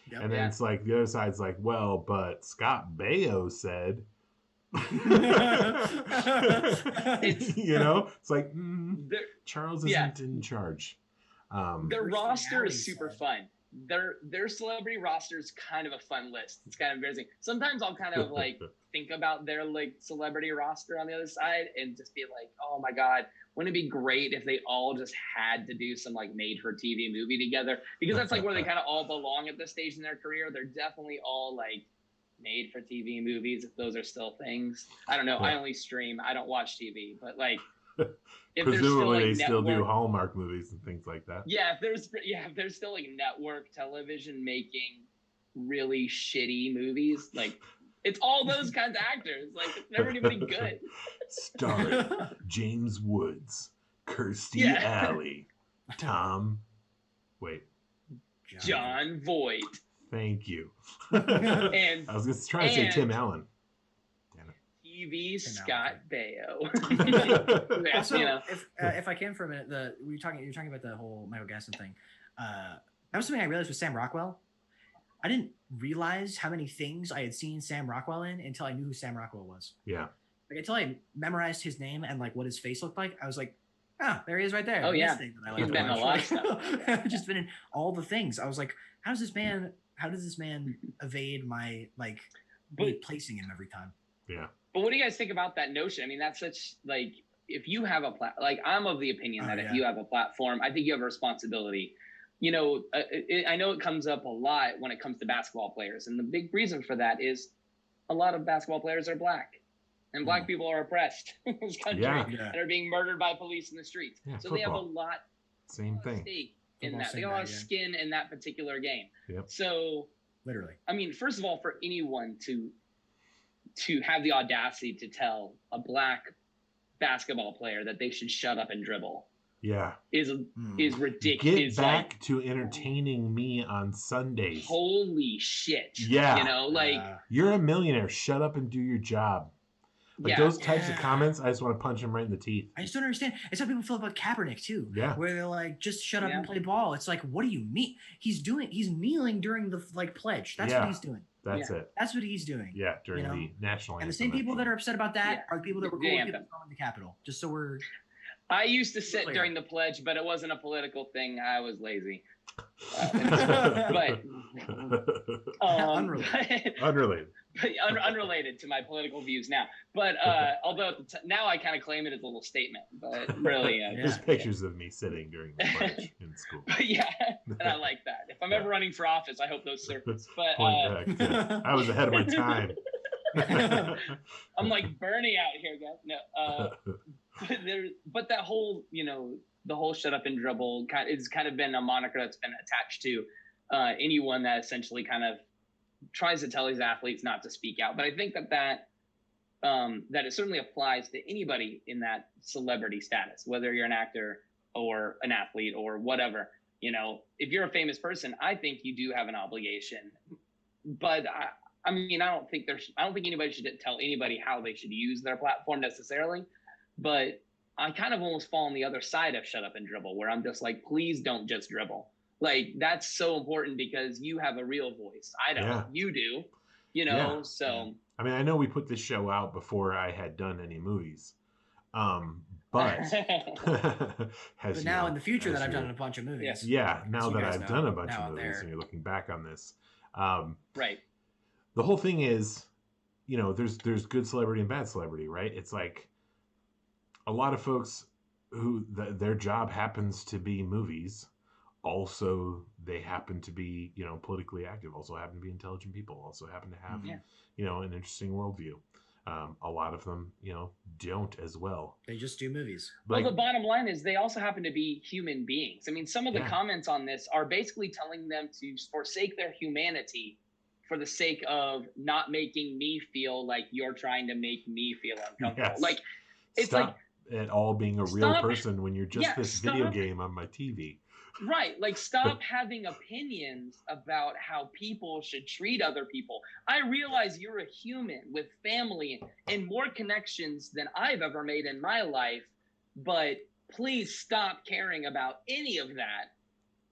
Yep, and then it's like the other side's like, well, but Scott Baio said, it's like Charles isn't in charge. Their roster is super fun. Their celebrity roster is kind of a fun list. It's kind of embarrassing. Sometimes I'll kind of like think about their like celebrity roster on the other side and just be like, oh my God, wouldn't it be great if they all just had to do some like made for TV movie together? Because that's like where they kind of all belong at this stage in their career. They're definitely all like made for TV movies, if those are still things. I don't know. I only stream. I don't watch TV, but like if presumably they still do Hallmark movies and things like that. Yeah, if there's still like network television making really shitty movies, like it's all those kinds of actors. Like it's never anybody good. Starring James Woods, Kirstie Alley, John Voight. Thank you. And I was just trying to say Tim Allen. Damn it. TV Scott Baio. Also, if I can for a minute, you're talking about the whole Michael Gaston thing. That was something I realized with Sam Rockwell. I didn't realize how many things I had seen Sam Rockwell in until I knew who Sam Rockwell was. Yeah. Like until I memorized his name and like what his face looked like, I was like, Oh, there he is right there. Oh, yeah. Thing that I He's like been in a lot of stuff. I've just been in all the things. I was like, how does this man evade my me placing him every time? Yeah. But what do you guys think about that notion? I mean, that's such like, if you have a like, I'm of the opinion that if you have a platform, I think you have a responsibility. You know, I know it comes up a lot when it comes to basketball players, and the big reason for that is a lot of basketball players are black, and black people are oppressed in this country and are being murdered by police in the streets. So they have a lot same thing stake in that. They got a lot of skin in that particular game. Yep. So literally, I mean, first of all, for anyone to have the audacity to tell a black basketball player that they should shut up and dribble is ridiculous. Get back to entertaining me on Sundays. Holy shit. Yeah. You know, like, you're a millionaire. Shut up and do your job. Like those types of comments, I just want to punch him right in the teeth. I just don't understand. It's how people feel about Kaepernick too. Yeah. Where they're like, just shut up and play ball. It's like, what do you mean? He's kneeling during the pledge. That's what he's doing. That's it. That's what he's doing. Yeah, during the national anthem. And the same people that are upset about that are people that were cool with people storming the Capitol. Just so we're... I used to sit during the pledge, but it wasn't a political thing. I was lazy. But unrelated. Unrelated to my political views now. But although now I kind of claim it as a little statement, but really, there's pictures of me sitting during the pledge in school. But and I like that. If I'm ever running for office, I hope those surface. But I was ahead of my time. I'm like Bernie out here, guys. No, but that whole, the whole shut up and dribble it's kind of been a moniker that's been attached to anyone that essentially kind of tries to tell these athletes not to speak out. But I think that it certainly applies to anybody in that celebrity status, whether you're an actor or an athlete or whatever. If you're a famous person, I think you do have an obligation. But I mean, I don't think anybody should tell anybody how they should use their platform necessarily. But I kind of almost fall on the other side of shut up and dribble, where I'm just like, please don't just dribble. Like, that's so important because you have a real voice. I don't. You do. So. I mean, I know we put this show out before I had done any movies. But now in the future that I've done a bunch of movies. Yeah, now that I've done a bunch of movies and you're looking back on this. Right. The whole thing is, there's good celebrity and bad celebrity, right? It's like a lot of folks who their job happens to be movies. Also, they happen to be, politically active, also happen to be intelligent people, also happen to have, an interesting worldview. A lot of them, don't as well. They just do movies. Well, the bottom line is they also happen to be human beings. I mean, some of the comments on this are basically telling them to forsake their humanity for the sake of not making me feel like you're trying to make me feel uncomfortable. Yes. Like, it's Stop at all being a real person when you're just this video game on my TV. Right. Like, stop having opinions about how people should treat other people. I realize you're a human with family and more connections than I've ever made in my life, but please stop caring about any of that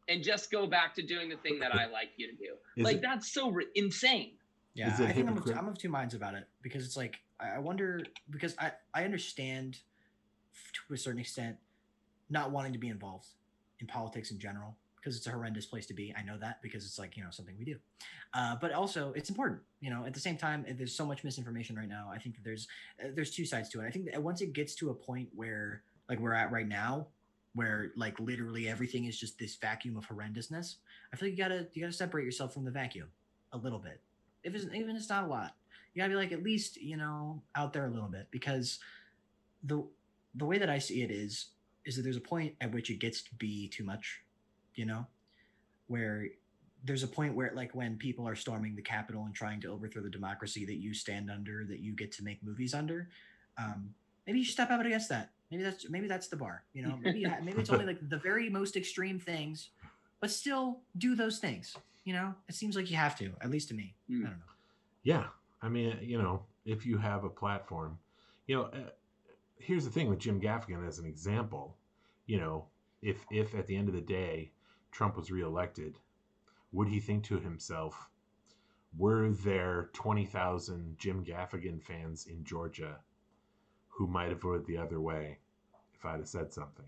and just go back to doing the thing that I like you to do. That's so insane. Yeah, I think I'm of two minds about it, because it's like, I wonder, because I understand to a certain extent not wanting to be involved in politics in general, because it's a horrendous place to be. I know that because it's like, something we do. But also it's important, at the same time, there's so much misinformation right now. I think that there's two sides to it. I think that once it gets to a point where, like we're at right now, where like literally everything is just this vacuum of horrendousness, I feel like you gotta separate yourself from the vacuum a little bit. Even if it's not a lot, you gotta be like, at least, out there a little bit, because the way that I see it is that there's a point at which it gets to be too much, where there's a point where, like, when people are storming the Capitol and trying to overthrow the democracy that you stand under, that you get to make movies under, maybe you should step out against that. Maybe that's the bar, maybe it's only like the very most extreme things, but still do those things. It seems like you have to, at least to me. I don't know. Yeah. I mean, if you have a platform, here's the thing with Jim Gaffigan as an example, if at the end of the day, Trump was reelected, would he think to himself, were there 20,000 Jim Gaffigan fans in Georgia who might have voted the other way if I'd have said something?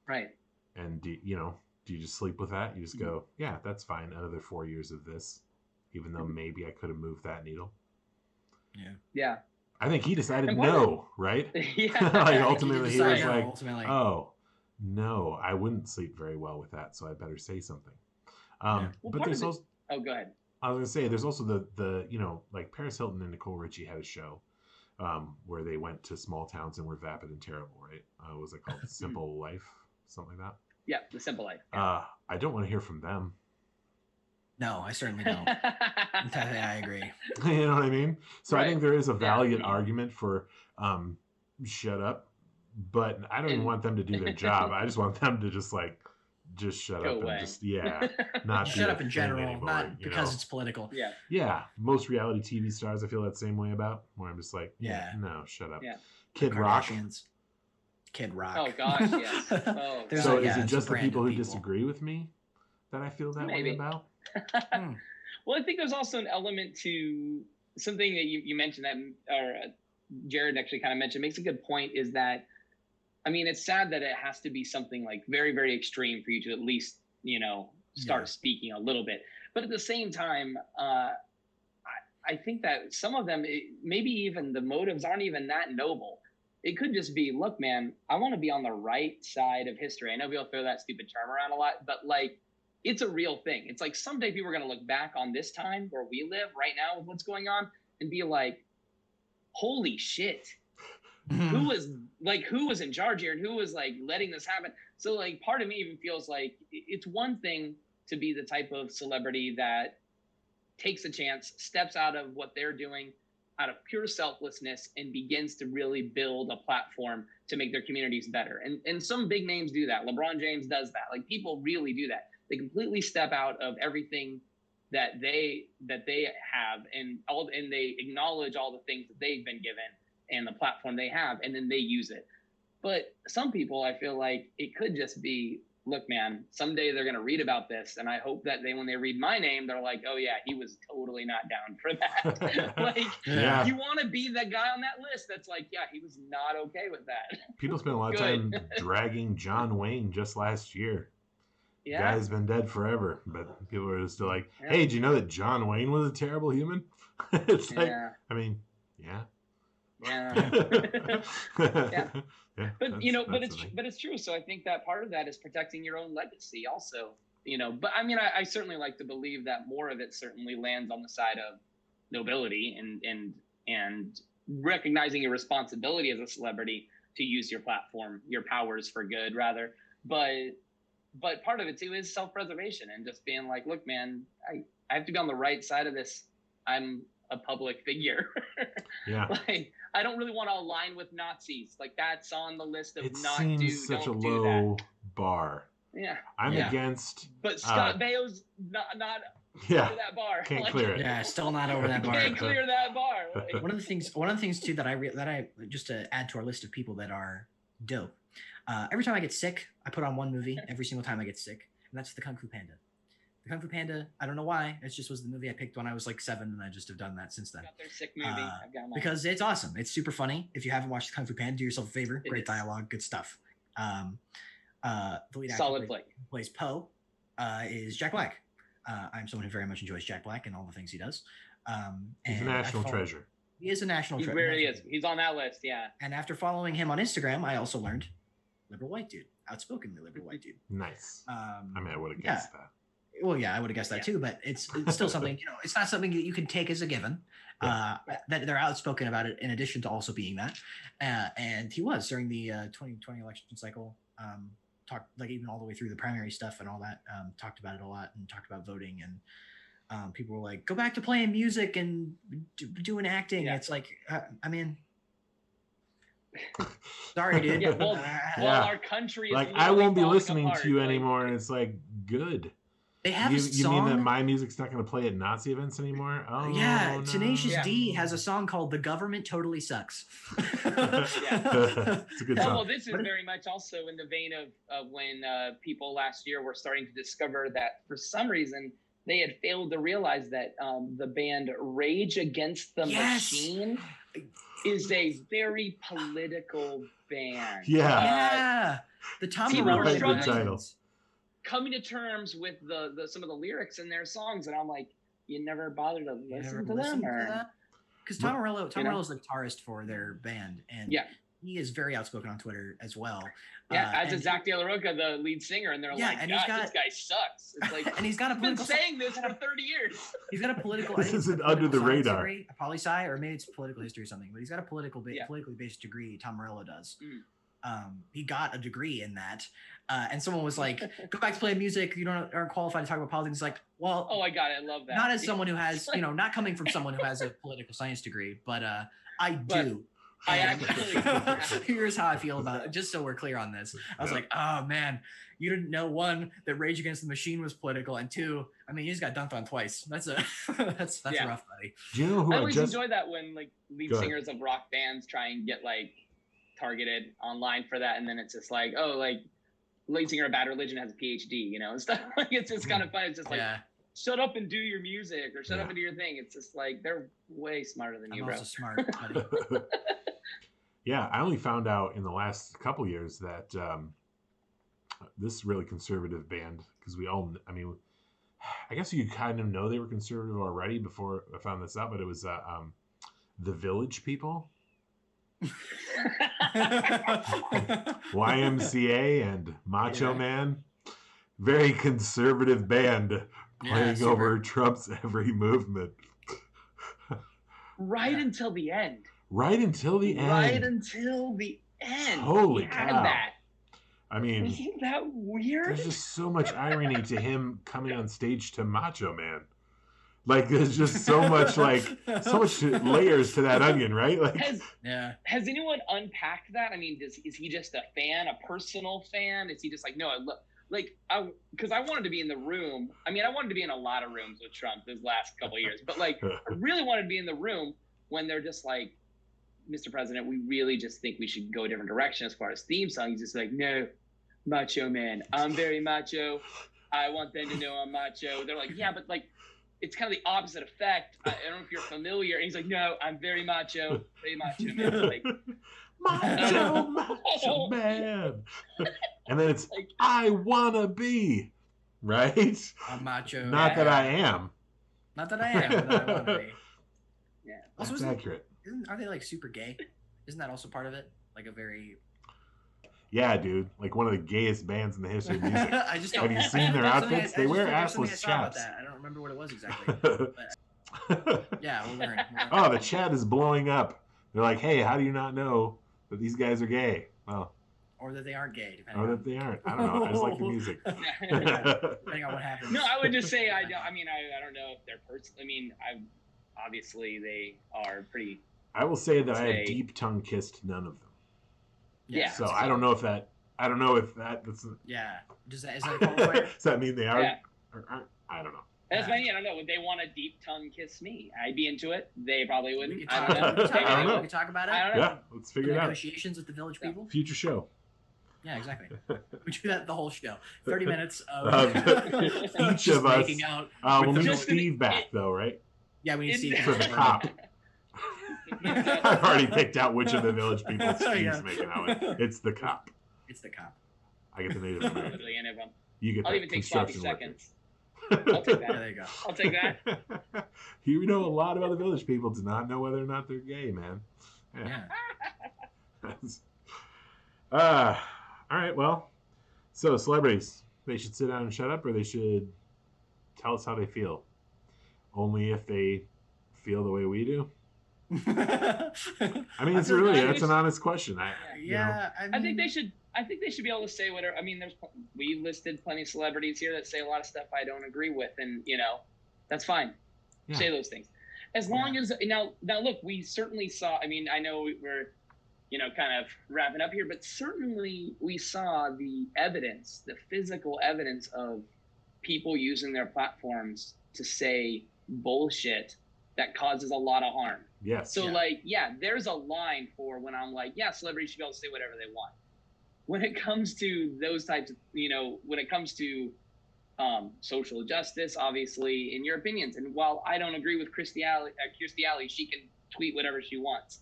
Right. And do you just sleep with that? You just go, yeah, that's fine. Another 4 years of this, even though maybe I could have moved that needle. Yeah. Yeah. I think he decided no, right? Yeah. Like ultimately he was like, ultimately. oh, no, I wouldn't sleep very well with that, so I better say something. But there's also, oh, go ahead. I was gonna say there's also the like Paris Hilton and Nicole Richie had a show where they went to small towns and were vapid and terrible, right? What was it called? Simple Life, something like that. Yeah, The Simple Life. Yeah. I don't want to hear from them. No, I certainly don't. I agree. You know what I mean? So Right. I think there is a valiant argument for shut up, but I don't even want them to do their job. I just want them to just shut Go up away. and just not Shut be up a in thing general, anymore, not because it's political. Yeah. Yeah, most reality TV stars I feel that same way about, where I'm just like, no, shut up. Yeah. Kid Rock. Kid Rock. Oh gosh, yes. Oh, so is it just the people who disagree with me that I feel that way about? Well, I think there's also an element to something that you mentioned that, or Jared actually kind of mentioned, makes a good point, is that, I mean, it's sad that it has to be something like very, very extreme for you to at least, start speaking a little bit. But at the same time, I think that some of them, maybe even the motives aren't even that noble. It could just be, look, man, I want to be on the right side of history. I know people throw that stupid term around a lot, but like, it's a real thing. It's like someday people are going to look back on this time where we live right now with what's going on and be like, holy shit. Who was in charge here and who was like letting this happen? So like part of me even feels like it's one thing to be the type of celebrity that takes a chance, steps out of what they're doing out of pure selflessness and begins to really build a platform to make their communities better. And some big names do that. LeBron James does that. Like people really do that. They completely step out of everything that they have and they acknowledge all the things that they've been given and the platform they have, and then they use it. But some people, I feel like it could just be, look, man, someday they're going to read about this. And I hope that when they read my name, they're like, oh yeah, he was totally not down for that. You want to be that guy on that list that's like, yeah, he was not okay with that. People spent a lot of time dragging John Wayne just last year. Yeah. The guy's been dead forever, but people are still like, hey, do you know that John Wayne was a terrible human? It's like, I mean, yeah. But it's true. So I think that part of that is protecting your own legacy also, but I mean, I certainly like to believe that more of it certainly lands on the side of nobility and recognizing your responsibility as a celebrity to use your platform, your powers for good rather. But part of it too is self-preservation and just being like, look, man, I have to be on the right side of this. I'm a public figure. Like I don't really want to align with Nazis. Like that's on the list of such a low bar. Yeah. I'm against. But Scott Baio's not over that bar. Can't clear it. Yeah, still not over that bar. Can't clear that bar. Like, one of the things too that I just to add to our list of people that are dope. Every time I get sick, I put on one movie. Every single time I get sick, and that's the Kung Fu Panda. The Kung Fu Panda, I don't know why. It just was the movie I picked when I was like 7, and I just have done that since then. Got their sick movie. I've got mine. Because it's awesome. It's super funny. If you haven't watched the Kung Fu Panda, do yourself a favor. Great dialogue, good stuff. The lead actor who plays Po is Jack Black. I'm someone who very much enjoys Jack Black and all the things he does. He's a national treasure. He is a national treasure. He really is. He's on that list, yeah. And after following him on Instagram, I also learned liberal white dude, outspokenly liberal white dude. Nice. I mean, I would have guessed that. Well, yeah, I would have guessed that too, but it's still something, it's not something that you can take as a given, that they're outspoken about it in addition to also being that. And he was during the 2020 election cycle, talked like even all the way through the primary stuff and all that, talked about it a lot and talked about voting and people were like, go back to playing music and doing acting. Yeah. It's like, I mean, sorry, dude. Yeah, well, our country is like, I won't be listening to you anymore. And it's like, good. They have you a song. You mean that my music's not going to play at Nazi events anymore? Oh, yeah. No. Tenacious D has a song called "The Government Totally Sucks." It's a good song. Well, this is very much also in the vein of when people last year were starting to discover that for some reason they had failed to realize that the band Rage Against the Machine is a very political band. Yeah. The Tom people were Morello struggling. versions. Coming to terms with the some of the lyrics in their songs, and I'm like, you never bothered to listen to them, or because Tom Morello's the guitarist for their band, and he is very outspoken on Twitter as well. Yeah, as is Zach De La Rocha, the lead singer, and they're like, and God, this guy sucks. It's like, and he's got a political. Been saying this for 30 years. He's got a political. This isn't under the radar. Degree, a poli-sci, or maybe it's political history or something. But he's got a politically based degree. Tom Morello does. He got a degree in that, and someone was like, "Go back to playing music. You aren't qualified to talk about politics." He's like, well, oh, I got it. I love that. Not as someone who has, not coming from someone who has a political science degree, but I do. I actually here's how I feel about it. Just so we're clear on this, I was like, oh man, you didn't know, one, that Rage Against the Machine was political, and two, I mean, you just got dunked on twice. That's rough, buddy. Do you know who I always enjoy that when like lead singers of rock bands try and get like targeted online for that, and then it's just like, oh, like lead singer of Bad Religion has a PhD, and stuff. Like it's just kind of fun. It's just like, shut up and do your music, or shut up and do your thing. It's just like they're way smarter than you, bro. Also smart, buddy. Yeah, I only found out in the last couple years that this really conservative band, because I guess you kind of know they were conservative already before I found this out, but it was the Village People. YMCA and Macho Man. Very conservative band playing over Trump's every movement. Right until the end. Right until the end. Right until the end. Holy cow. That. I mean, isn't that weird? There's just so much irony to him coming on stage to Macho Man. Like, there's just so much, so much layers to that onion, right? Like, has anyone unpacked that? I mean, is he just a fan, a personal fan? Is he just like, no, because I wanted to be in the room. I mean, I wanted to be in a lot of rooms with Trump this last couple of years, but I really wanted to be in the room when they're just like, Mr. President, we really just think we should go a different direction as far as theme song. He's just like, no, Macho Man, I'm very macho. I want them to know I'm macho. They're like, yeah, but it's kind of the opposite effect. I don't know if you're familiar. And he's like, no, I'm very macho man. Like, macho man. And then it's I wanna be, right? I'm macho. Not that I am. Not that I am, but I wanna be. Yeah, that's accurate. Are they super gay? Isn't that also part of it? Like a very. Yeah, dude. Like one of the gayest bands in the history of music. I just have you seen their outfits? They wear assless chaps. I don't remember what it was exactly. But, yeah, we'll learn. Oh, the chat is blowing up. They're like, hey, how do you not know that these guys are gay? Well. Or that they aren't gay. Or that they aren't. I don't know. I just like the music. Depending on what happens. No, I would just say I don't know if they're obviously they are pretty. I will say that I have deep tongue kissed none of them. Yeah. So I don't know if that. That's. Yeah. Is that a qualifier? Does that mean they are? Yeah. Or aren't? I don't know. That's funny. I don't know. Would they want to deep tongue kiss me? I'd be into it. They probably wouldn't. We can talk about it. I don't know. Yeah, let's figure it out. Negotiations with the Village People. Future show. Yeah, exactly. We do that the whole show. 30 minutes of each of us. Making out we'll need Steve back, though, right? Yeah, we need Steve for the cop. I've already picked out which of the Village People Steve's making out with. It's the cop. It's the cop. I get the Native American. Literally any of them. You get I'll even take sloppy seconds. I'll take that. There you go. I'll take that. You know, a lot of other Village People do not know whether or not they're gay, man. Yeah. All right, well, so celebrities, they should sit down and shut up, or they should tell us how they feel. Only if they feel the way we do. I mean, that's an honest question. I think they should be able to say whatever. I mean, we listed plenty of celebrities here that say a lot of stuff I don't agree with, and that's fine. Yeah. Say those things, as long as now look, we certainly saw. I mean, I know we're kind of wrapping up here, but certainly we saw the evidence, the physical evidence of people using their platforms to say bullshit that causes a lot of harm. Yes. So there's a line for when I'm like, yeah, celebrities should be able to say whatever they want. When it comes to those types of, when it comes to social justice, obviously, in your opinions, and while I don't agree with Kirstie Alley, she can tweet whatever she wants.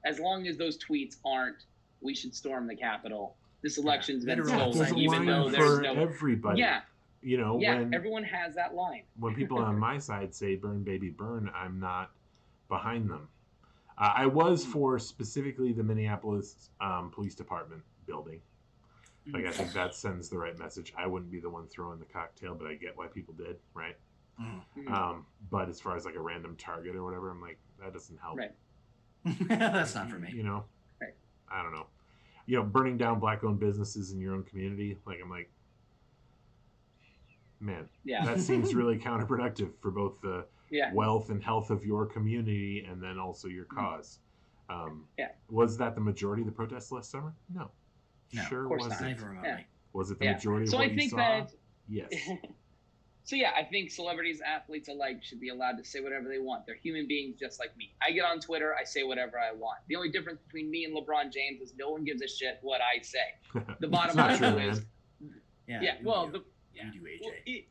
as long as those tweets aren't, we should storm the Capitol. This election's been Literal There's stolen, a even line though there's for no. everybody. Yeah, You know, yeah. when Everyone has that line. when people on my side say "burn, baby, burn," I'm not behind them. I was for specifically the Minneapolis Police Department building. Like, I think that sends the right message. I wouldn't be the one throwing the cocktail, but I get why people did, right? But as far as like a random target or whatever, I'm like, that doesn't help. Right. That's not for me. You know, Right. I don't know. You know, burning down Black-owned businesses in your own community. Like, I'm like, man, Yeah. that seems really counterproductive for both the Yeah. wealth and health of your community and then also your cause. Yeah. Was that the majority of the protests last summer? No. No, Sure of course wasn't. not. Not even remotely. Yeah. Was it the Yeah. majority So of what I you think saw? that. Yes. So yeah, I think celebrities, athletes alike should be allowed to say whatever they want. They're human beings just like me. I get on Twitter, I say whatever I want. The only difference between me and LeBron James is no one gives a shit what I say. The bottom Not line true, is, man. yeah. Well, you do, AJ.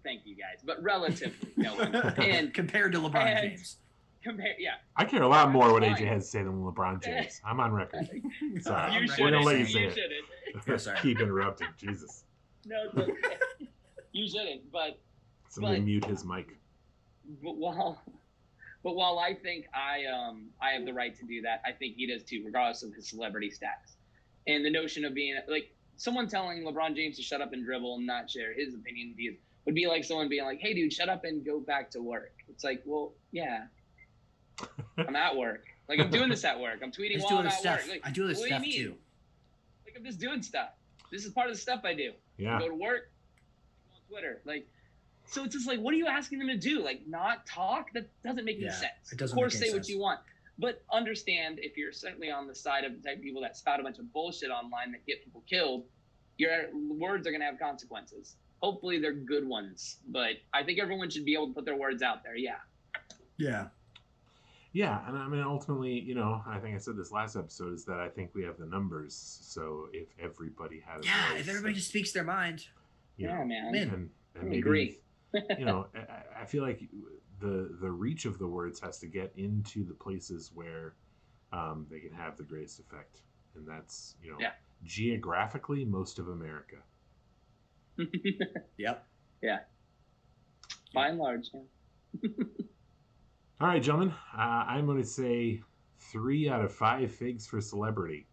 Thank you guys, but relatively, no one. And Compared to LeBron James. yeah. I care a lot more what Fine. AJ has to say than LeBron James. I'm on record. Sorry. You We're shouldn't. gonna let you You say shouldn't. Yeah, sorry. Keep interrupting. Jesus. No, it's okay. You shouldn't. But Somebody mute his mic. while I think I have the right to do that, I think he does too, regardless of his celebrity status. And the notion of being like someone telling LeBron James to shut up and dribble and not share his opinion would be like someone being like, "Hey, dude, shut up and go back to work." It's like, well, yeah, I'm at work. Like, I'm doing this at work. I'm tweeting while I'm at work. Like, I do this what stuff do you mean? too. Like, I'm just doing stuff. This is part of the stuff I do. Yeah. I go to work, go on Twitter. Like, so it's just like, what are you asking them to do? Like, not talk? That doesn't make any sense. It doesn't of course, make any say what sense. you want. But understand, if you're certainly on the side of the type of people that spout a bunch of bullshit online that get people killed, your words are going to have consequences. Hopefully they're good ones. But I think everyone should be able to put their words out there. Yeah. Yeah. Yeah, and I mean, ultimately, you know, I think I said this last episode, is that I think we have the numbers. So if everybody had a voice, if everybody just speaks their mind. you know, man. and maybe, agree. you know, I feel like the reach of the words has to get into the places where they can have the greatest effect, and that's, you know, geographically most of America. Yep. Yeah. By and large. Yeah. All right, gentlemen, I'm going to say 3 out of 5 figs for celebrity.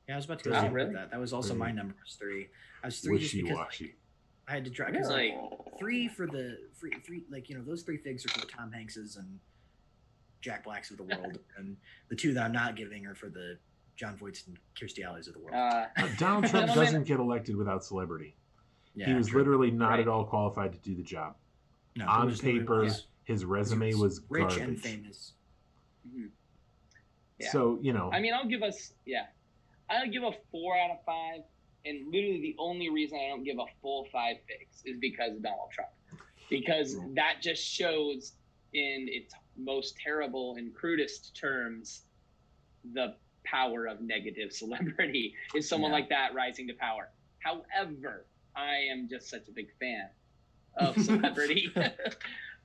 Yeah, I was about to go Oh, with really? that. That was also my number, was 3. I was 3 just because Wishy-washy. I had to try. Really? Like, 3 for the free, like, you know, those 3 figs are for the Tom Hankses and Jack Blacks of the world, and the 2 that I'm not giving are for the John Voights and Kirstie Alley's of the world. Donald Trump Gentlemen. doesn't get elected without celebrity. Yeah, He was true. literally not Right. at all qualified to do the job. No, On there was no- paper, yeah. his resume was rich garbage. and famous. Mhm. Yeah. So, you know, I mean, I'll give a 4 out of 5. And literally the only reason I don't give a full 5 figs is because of Donald Trump. Because that just shows in its most terrible and crudest terms the power of negative celebrity. Is someone like that rising to power. However, I am just such a big fan of celebrity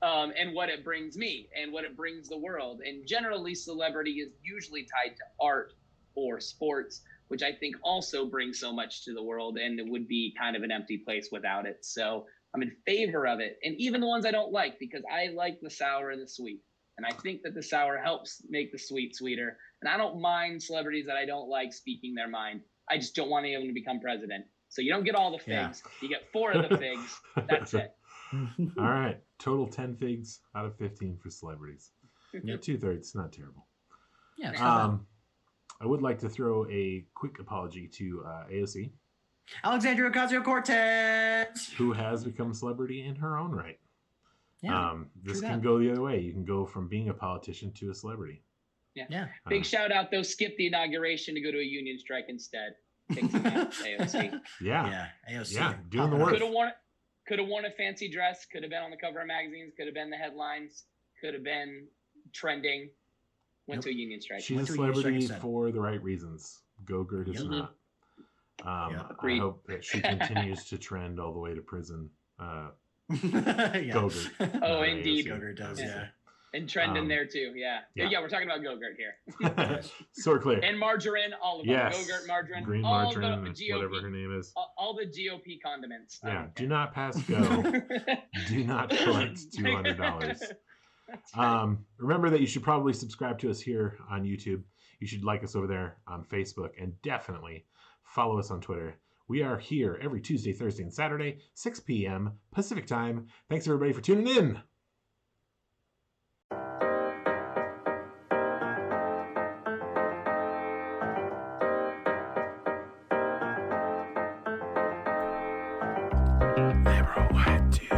and what it brings me and what it brings the world. And generally, celebrity is usually tied to art or sports, which I think also brings so much to the world, and it would be kind of an empty place without it. So I'm in favor of it. And even the ones I don't like, because I like the sour and the sweet. And I think that the sour helps make the sweet sweeter. And I don't mind celebrities that I don't like speaking their mind. I just don't want any of them to become president. So you don't get all the figs. Yeah. You get 4 of the figs. That's it. all right. Total 10 figs out of 15 for celebrities. Yeah, 2/3. Not terrible. Yeah. It's not bad. I would like to throw a quick apology to AOC, Alexandria Ocasio-Cortez, who has become a celebrity in her own right. Yeah, This true can that. go the other way. You can go from being a politician to a celebrity. Yeah. Big shout out, though. Skip the inauguration to go to a union strike instead. Take some out, AOC. Yeah. AOC. Yeah, doing the Popping work. up. Could have worn a fancy dress. Could have been on the cover of magazines. Could have been the headlines. Could have been trending. Went to a union strike. She's a Went to a union strike celebrity instead. for the right reasons. Go Gertis Yep. or not. I Agreed. hope that she continues to trend all the way to prison. Yeah. Go-Gurt. Oh, indeed. Go-Gurt does, yeah. And trend in there too, yeah. Yeah, we're talking about Go-Gurt here. Sword clear. And margarine, all of them. Yes. Go-Gurt, margarine, Green all margarine, the GOP, whatever her name is. all the GOP condiments. Yeah, do not pass go. Do not collect $200. Remember that you should probably subscribe to us here on YouTube. You should like us over there on Facebook, and definitely follow us on Twitter. We are here every Tuesday, Thursday, and Saturday, 6 p.m. Pacific time. Thanks, everybody, for tuning in. Never went to